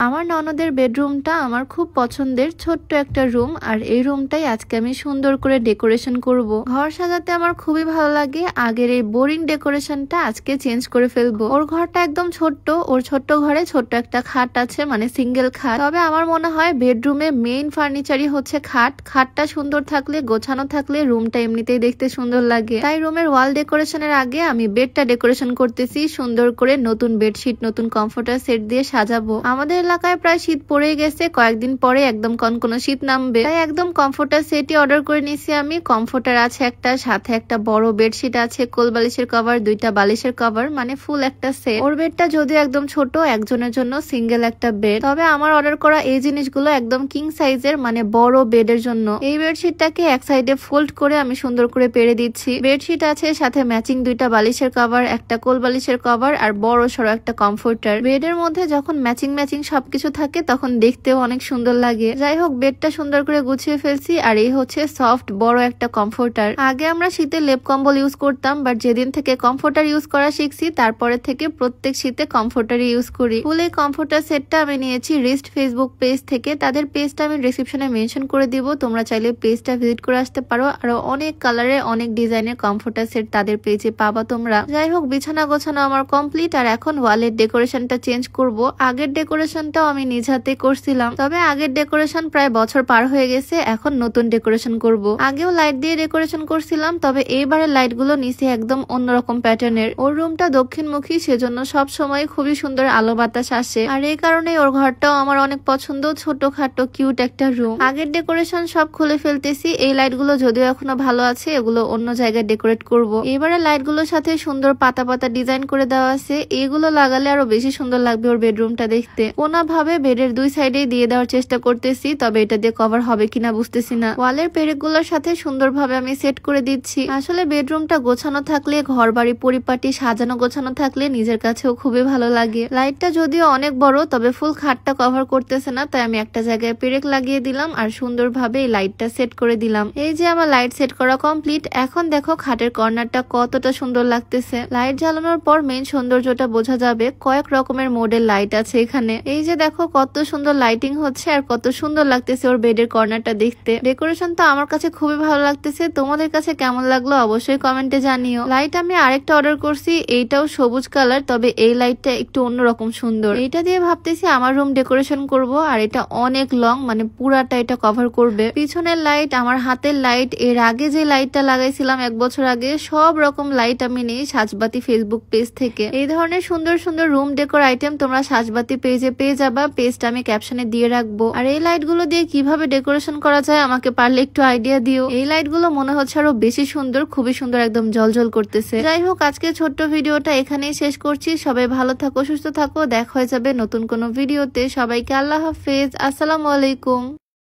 আমার ননদের বেডরুমটা আমার খুব পছন্দের ছোট্ট একটা রুম। আর এই রুমটাই আজকে আমি সুন্দর করে ডেকোরেশন করব। ঘর সাজাতে আমার খুবই ভালো লাগে। আগের এই বোরিং ডেকোরেশনটা আজকে চেঞ্জ করে ফেলবো। ওর ঘরটা একদম ছোট্ট, ওর ছোট্ট ঘরে ছোট্ট একটা খাট আছে, মানে সিঙ্গেল খাট। তবে আমার মনে হয় বেডরুমে মেইন ফার্নিচারই হচ্ছে খাট। খাটটা সুন্দর থাকলে, গোছানো থাকলে রুমটা এমনিতেই দেখতে সুন্দর লাগে। তাই রুমের ওয়াল ডেকোরেশনের আগে আমি বেডটা ডেকোরেশন করতেছি সুন্দর করে। নতুন বেডশিট, নতুন কমফোর্টার সেট দিয়ে সাজাবো। আমাদের এলাকায় প্রায় শীত পড়ে গেছে, কয়েকদিন পরে একদম কনকনে শীত নামবে। তাই একদম কমফোর্টার সেটই অর্ডার করে নিয়েছি আমি। কমফোর্টার আছে একটা, সাথে একটা বড় বেডশিট আছে, কোল বালিশের কভার, দুইটা বালিশের কভার, মানে ফুল একটা সেট। ওর বেডটা যদিও একদম ছোট, একজনের জন্য সিঙ্গেল একটা বেড। তবে আমার অর্ডার করা এই জিনিসগুলো একদম কিং সাইজের, মানে বড় বেডের জন্য। এই বেডশিটটাকে এক সাইডে ফোল্ড করে আমি সুন্দর করে পেরে দিচ্ছি। বেডশিট আছে, সাথে ম্যাচিং দুইটা বালিশের কভার, একটা কোল বালিশের কভার আর বড় সড়ো একটা কমফোর্টার। বেডের মধ্যে যখন ম্যাচিং ম্যাচিং সবকিছু থাকে তখন দেখতেও অনেক সুন্দর লাগে। যাই হোক, বেডটা সুন্দর করে গুছিয়ে ফেলছি। আর এই হচ্ছে সফট বড় একটা কমফোর্টার। আগে আমরা শীতে লেপ কম্বল ইউজ করতাম, বাট যেদিন থেকে কমফোর্টার ইউজ করা শিখছি তারপরে থেকে প্রত্যেক শীতে কমফোর্টার ইউজ করি। ফুল এই কমফোর্টার সেটটা আমি নিয়েছি রিস্ট ফেসবুক পেজ থেকে। তাদের পেজটা আমি ডেসক্রিপশনে মেনশন করে দিব, তোমরা চাইলে পেজটা ভিজিট করে আসতে পারো। আরো অনেক কালারে, অনেক ডিজাইনের কমফোর্টার সেট তাদের পেজে পাবা তোমরা। যাই হোক, বিছানা গোছানো আমার কমপ্লিট। আর এখন ওয়ালের ডেকোরেশনটা চেঞ্জ করব। আগের ডেকোরেশনটাও আমি নিজ হাতে করছিলাম, তবে আগের ডেকোরেশন প্রায় বছর পার হয়ে গেছে। এখন নতুন ডেকোরেশন করব। আগেও লাইট দিয়ে ডেকোরেশন করছিলাম, তবে এইবারের লাইট গুলো নিচে একদম অন্যরকম প্যাটার্নের। ওর রুমটা দক্ষিণমুখী, সেজন্য সব সময় খুবই সুন্দর আলো বাতাস আসে। আর এই কারণে ওর ঘরটাও আমার অনেক পছন্দ। ছোটখাটো কিউট একটা রুম। আগের ডেকোরেশন সব খুলে ফেলতেছি। এই লাইট গুলো যদিও এখনো ভালো আছে, এগুলো অন্য জায়গায় ডেকোরেট করব। এবারে লাইট গুলোর সাথে সুন্দর পাতা পাতা ডিজাইন করে দেওয়া আছে। এগুলো লাগালে আরো বেশি সুন্দর লাগবে ওর বেডরুমটা দেখতে। কোনা ভাবে বেডের দুই সাইডে দিয়ে দেওয়ার চেষ্টা করতেছি, তবে এটা দিয়ে কভার হবে কিনা বুঝতেছি না। ওয়ালের পেরেকগুলোর সাথে সুন্দরভাবে আমি সেট করে দিচ্ছি। আসলে বেডরুমটা গোছানো থাকলে, ঘর বাড়ি পরিপাটি সাজানো গোছানো থাকলে নিজের কাছেও খুবই ভালো লাগে। লাইটটা যদিও অনেক বড়, তবে ফুল খাটটা কভার করতেছে না, তাই আমি একটা জায়গায় পেরেক লাগিয়ে দিলাম আর সুন্দরভাবে এই লাইটটা সেট করে দিলাম। এই যে আমার লাইট সেট করা কমপ্লিট। এখন দেখো খাটের কর্নারটা কতটা সুন্দর লাগতেছে। লাইট জ্বালানোর পর মেইন সৌন্দর্যটা বোঝা যাবে। কয়েক রকমের মডেল লাইট আছে এখানে। এই যে দেখো কত সুন্দর লাইটিং হচ্ছে আর কত সুন্দর লাগতেছে ওর বেডের কর্নারটা দেখতে। ডেকোরেশন তো আমার কাছে খুবই ভালো লাগতেছে। তোমাদের কাছে কেমন লাগলো অবশ্যই কমেন্টে জানিও। লাইট আমি আরেকটা অর্ডার করছি, এইটাও সবুজ কালার, তবে এই লাইটটা একটু অন্যরকম সুন্দর। এইটা দিয়ে ভাবতেছি আমার রুম ডেকোরেশন করব। আর এটা অনেক লং, মানে পুরাটা এটা কভার করবে। পিছনের লাইট, আমার হাতের লাইট, এর আগে যে লাইটটা লাগাইছিলাম 1 বছর আগে, সব রকম লাইট আমি নেই সাজবাতি ফেসবুক পেজ থেকে। এই ধরনের সুন্দর সুন্দর রুম ডেকোর আইটেম তোমরা সাজবাতি পেজে পেয়ে যাবা। পেজটা আমি ক্যাপশনে দিয়ে রাখবো। আর এই লাইট গুলো দিয়ে কিভাবে ডেকোরেশন করা যায় আমাকে পারলে একটু আইডিয়া দিও। এই লাইট গুলো মনে হচ্ছে আরো বেশি সুন্দর, খুবই সুন্দর, একদম জলজল করতেছে। যাই হোক, আজকে ছোট্ট ভিডিওটা এখানেই শেষ করছি। সবাই ভালো থাকো, সুস্থ থাকো। দেখা হয়ে যাবে নতুন কোনো ভিডিওতে। সবাইকে আল্লাহ হাফেজ, আসসালামু আলাইকুম।